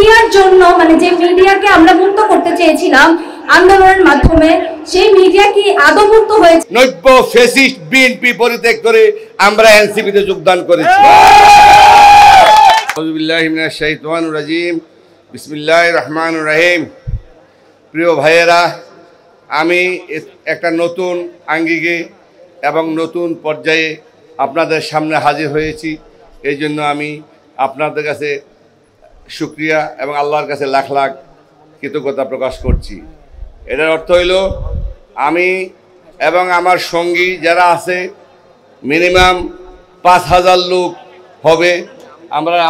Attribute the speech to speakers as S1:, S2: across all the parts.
S1: মিডিয়ার জন্য মানে যে মিডিয়াকে আমরা মুক্ত করতে চেয়েছিলাম আন্দোলনের মাধ্যমে, সেই মিডিয়া কি আদৌ মুক্ত হয়েছে?
S2: নব্য ফ্যাসিস্ট বিএনপি পরিত্যাগ করে আমরা এনসিপিতে যোগদান করেছি। আউযু বিল্লাহি মিনাশ শাইতানির রাজিম, বিসমিল্লাহির রহমানির রহিম। প্রিয় ভাইয়েরা, আমি একটা নতুন আঙ্গিকে এবং নতুন পর্যায়ে আপনাদের সামনে হাজির হয়েছি। এই জন্য আমি আপনাদের কাছে শুকরিয়া এবং আল্লাহর কাছে লাখ লাখ কৃতজ্ঞতা প্রকাশ করছি। এটার অর্থ হইল আমি এবং আমার সঙ্গী যারা আছে মিনিমাম ৫,০০০ লোক হবে।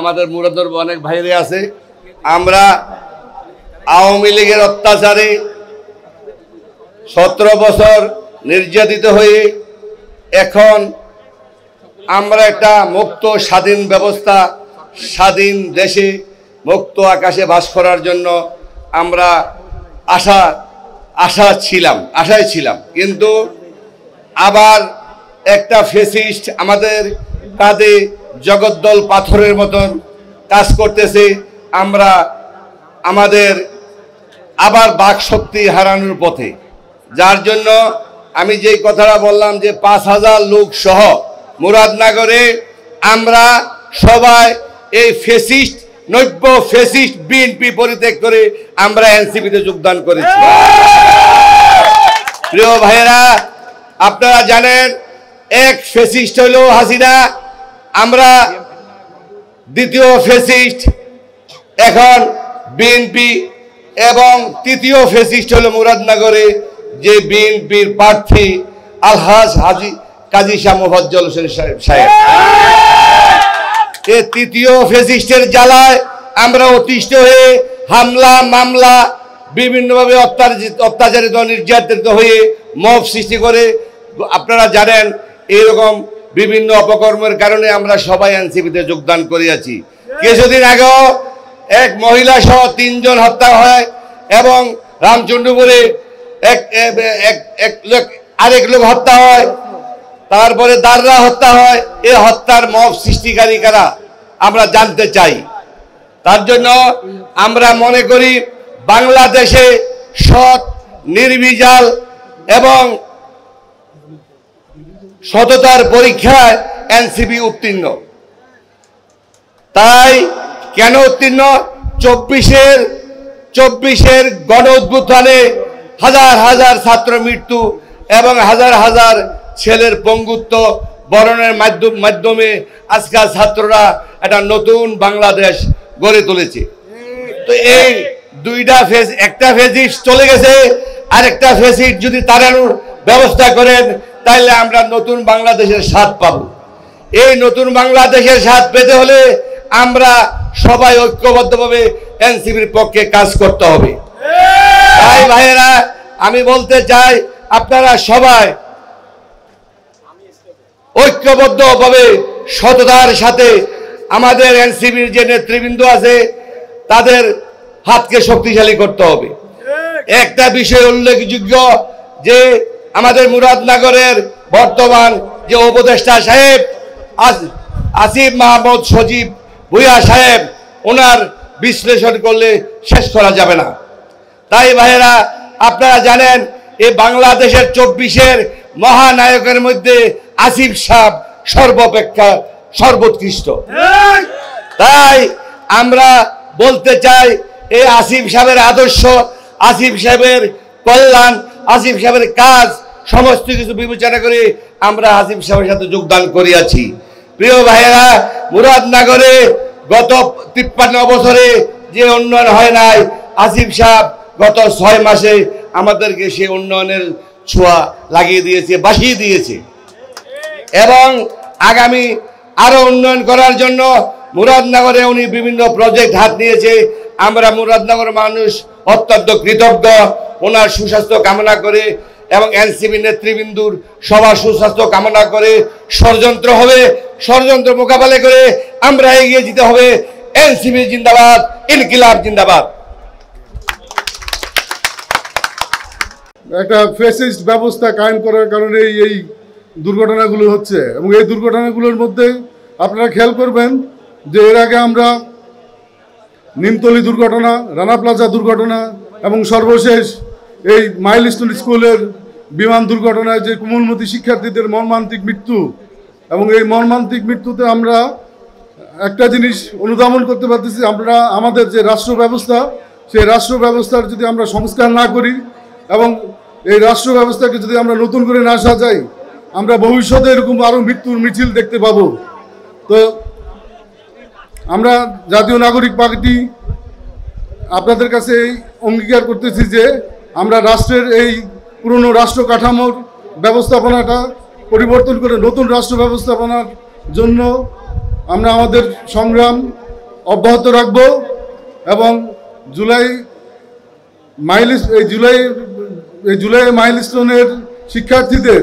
S2: আমাদের মুরাদনগর অনেক ভাইরে আছে। আমরা আওয়ামী লীগের অত্যাচারে ১৭ বছর নির্যাতিত হয়ে এখন আমরা একটা মুক্ত স্বাধীন ব্যবস্থা, স্বাধীন দেশে মুক্ত আকাশে বাস করার জন্য আমরা আশায় ছিলাম। কিন্তু আবার একটা ফ্যাসিস্ট আমাদের কাঁধে জগদ্দল পাথরের মতন কাজ করতেছে। আমরা আমাদের আবার বাক শক্তি হারানোর পথে, যার জন্য আমি যেই কথাটা বললাম যে ৫,০০০ লোক সহ মুরাদনগরে আমরা সবাই এই ফ্যাসিস্ট নব্য ফ্যাসিস্ট বিএনপি পরিত্যাগ করে আমরা এনসিপিতে যোগদান করেছি। প্রিয় ভাইয়েরা, আপনারা জানেন এক ফ্যাসিস্ট হলো হাসিনা, আমরা দ্বিতীয় ফ্যাসিস্ট এখন বিএনপি, এবং তৃতীয় ফ্যাসিস্ট হলো মুরাদনগরে যে বিএনপির প্রার্থী আলহাজ হাজী কাজী শাহ মোফাজ্জল হোসেন সাহেব। এই তৃতীয় ফ্যাসিস্টের জ্বালায় আমরা অতিষ্ঠ হয়ে হামলা মামলা বিভিন্নভাবে অত্যাচারিত নির্যাতিত হয়ে মব সৃষ্টি করে, আপনারা জানেন এরকম বিভিন্ন অপকর্মের কারণে আমরা সবাই এনসিপিতে যোগদান করিয়াছি। কিছুদিন আগেও এক মহিলা সহ ৩ জন হত্যা হয় এবং রামচন্দ্রপুরে আরেক লোক হত্যা হয়, তারপরে দাররা হত্যা হয়। এই হত্যার মব সৃষ্টিকারী কারা আমরা জানতে চাই। তার জন্য আমরা মনে করি বাংলাদেশে সৎ, নির্ভেজাল এবং সততার পরীক্ষায় এনসিপি উত্তীর্ণ। তাই কেন উত্তীর্ণ? ২৪-এর গণ অভ্যুত্থানে হাজার হাজার ছাত্র মৃত্যু এবং হাজার হাজার ছেলের পঙ্গুত্ব বরণের মাধ্যমে আজকাল ছাত্ররা একটা নতুন বাংলাদেশ গড়ে তুলেছে। তো এই দুইটা একটা ফেসিস্ট চলে গেছে, আর একটা ফেসিস্ট যদি তাড়ানোর ব্যবস্থা করেন তাহলে আমরা নতুন বাংলাদেশের স্বাদ পাব। এই নতুন বাংলাদেশের স্বাদ পেতে হলে আমরা সবাই ঐক্যবদ্ধভাবে এনসিপির পক্ষে কাজ করতে হবে। তাই ভাইয়েরা, আমি বলতে চাই আপনারা সবাই ঐক্যবদ্ধভাবে সততার সাথে আমাদের এনসিপির যে নেতৃবৃন্দ আছে তাদের হাতকে শক্তিশালী করতে হবে। একটা বিষয় উল্লেখযোগ্য যে আমাদের মুরাদনগরের বর্তমান যে উপদেষ্টা সাহেব আসিফ মাহমুদ সজীব ভুইয়া সাহেব, ওনার বিশ্লেষণ করলে শেষ করা যাবে না। তাই ভাইয়েরা, আপনারা জানেন এই বাংলাদেশের ২৪-এর মহানায়কের মধ্যে আসিফ সাহেব সর্বাপেক্ষা সর্বোৎকৃষ্ট। তাই আমরা বলতে চাই এই আসিফ সাহেবের আদর্শ, আসিফ সাহেবের কল্যাণ, আসিফ সাহেবের কাজ সমস্ত কিছু বিবেচনা করে আমরা আসিফ সাহেবের সাথে যোগদান করিয়াছি। প্রিয় ভাইয়েরা, মুরাদনগরে গত ৫৩ বছরে যে উন্নয়ন হয় নাই, আসিফ সাহেব গত ৬ মাসে আমাদেরকে সে উন্নয়নের ছোঁয়া লাগিয়ে দিয়েছে, বাসিয়ে দিয়েছে, এবং আগামী আরো উন্নয়ন করার জন্য মুরাদনগরে উনি বিভিন্ন প্রজেক্ট হাত নিয়েছে। আমরা মুরাদনগর মানুষ অত্যন্ত কৃতজ্ঞ। ওনার সুস্বাস্থ্য কামনা করে এবং এনসিপি নেতৃবৃন্দুর সবার সুস্বাস্থ্য কামনা করে ষড়যন্ত্র হবে, ষড়যন্ত্র মোকাবেলা করে আমরা এগিয়ে যেতে হবে। এনসিপি জিন্দাবাদ, ইনকিলাব জিন্দাবাদ।
S3: একটা ফ্যাসিস্ট ব্যবস্থা কায়েম করার কারণে এই দুর্ঘটনাগুলো হচ্ছে, এবং এই দুর্ঘটনাগুলোর মধ্যে আপনারা খেয়াল করবেন যে এর আগে আমরা নিমতলি দুর্ঘটনা, রানা প্লাজা দুর্ঘটনা এবং সর্বশেষ এই মাইলস্টোন স্কুলের বিমান দুর্ঘটনায় যে কোমলমতি শিক্ষার্থীদের মর্মান্তিক মৃত্যু, এবং এই মর্মান্তিক মৃত্যুতে আমরা একটা জিনিস অনুধাবন করতে পারতেছি, আমরা আমাদের যে রাষ্ট্র ব্যবস্থা, সেই রাষ্ট্র ব্যবস্থার যদি আমরা সংস্কার না করি এবং এই রাষ্ট্র ব্যবস্থাকে যদি আমরা নতুন করে না সাজাই, আমরা ভবিষ্যতে এরকম আরও মৃত্যুর মিছিল দেখতে পাবো। তো আমরা জাতীয় নাগরিক পার্টি আপনাদের কাছে এই অঙ্গীকার করতেছি যে আমরা রাষ্ট্রের এই পুরনো রাষ্ট্র কাঠামোর ব্যবস্থাপনাটা পরিবর্তন করে নতুন রাষ্ট্র ব্যবস্থাপনার জন্য আমরা আমাদের সংগ্রাম অব্যাহত রাখব এবং জুলাই মাইলস্টোনের শিক্ষার্থীদের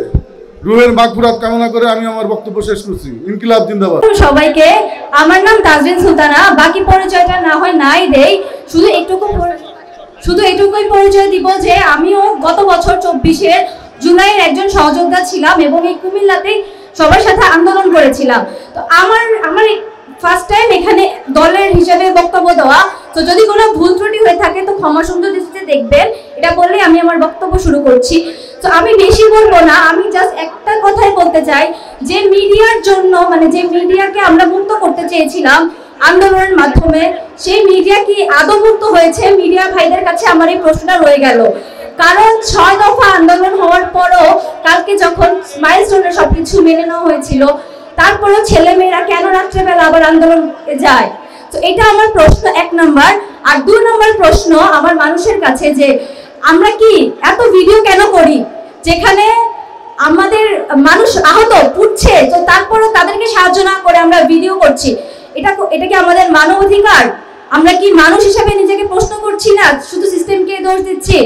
S3: রুহের মাগফিরাত কামনা করে আমি আমার বক্তব্য শেষ করছি। ইনকিলাব জিন্দাবাদ।
S1: সবাইকে, আমার নাম তাজরিন সুলতানা। বাকি পরিচয়টা না হয় নাই দেই, শুধু এটুকুই পরিচয় দিব যে আমিও গত বছর 24 জুলাইয়ের একজন সহযোদ্ধা ছিলাম এবং এই কুমিল্লাতেই সবার সাথে আন্দোলন করেছিলাম। তো আমার ফার্স্ট টাইম এখানে দলের হিসাবে বক্তব্য দেওয়া, তো যদি কোনো ভুল ত্রুটি হয়ে থাকে তো ক্ষমা সুন্দর দৃষ্টিতে দেখবেন, এটা বললে আমি আমার বক্তব্য শুরু করছি। তো আমি বেশি বলবো না, আমি জাস্ট একটা কথাই বলতে চাই যে মিডিয়ার জন্য, মানে যে মিডিয়াকে আমরা মুক্ত করতে চেয়েছিলাম আন্দোলনের মাধ্যমে, সেই মিডিয়া কি আদৌ মুক্ত হয়েছে? মিডিয়া ভাইদের কাছে আমার এই প্রশ্নটা রয়ে গেল। কারণ 6 দফা আন্দোলন হওয়ার পরও কালকে যখন মাইলস্টোনের সবকিছু মেনে নেওয়া হয়েছিল, তারপরেও ছেলেমেয়েরা কেন রাত্রেবেলা আবার আন্দোলন যায়? তো এটা আমার প্রশ্ন 1 নম্বর। আর 2 নম্বর প্রশ্ন আমার মানুষের কাছে যে আমরা কি এত ভিডিও কেন করি যেখানে আমাদের মানুষ আহত পুড়ছে, তো তারপরেও তাদেরকে সাহায্য না করে আমরা ভিডিও করছি? এটা কি আমাদের মানবাধিকার? আমরা কি মানুষ হিসেবে নিজেকে প্রশ্ন করছি না, শুধু সিস্টেমকে দোষ দিচ্ছি?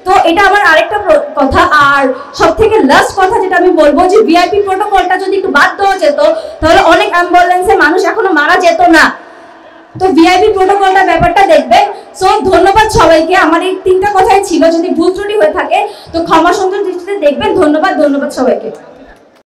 S1: তো এটা আমার আরেকটা কথা। আর সবথেকে লাস্ট কথা যেটা আমি বলবো যে ভিআইপি প্রোটোকলটা যদি একটু বাদ দেওয়া যেত তাহলে অনেক অ্যাম্বুলেন্সে মানুষ এখনো মারা যেত না। তো ভিআইপি প্রোটোকলটা ব্যাপারটা দেখবেন। সো ধন্যবাদ সবাইকে। আমার এই 3টা কথাই ছিল, যদি ভুল ত্রুটি হয়ে থাকে তো ক্ষমা সুন্দর দৃষ্টিতে দেখবেন। ধন্যবাদ সবাইকে।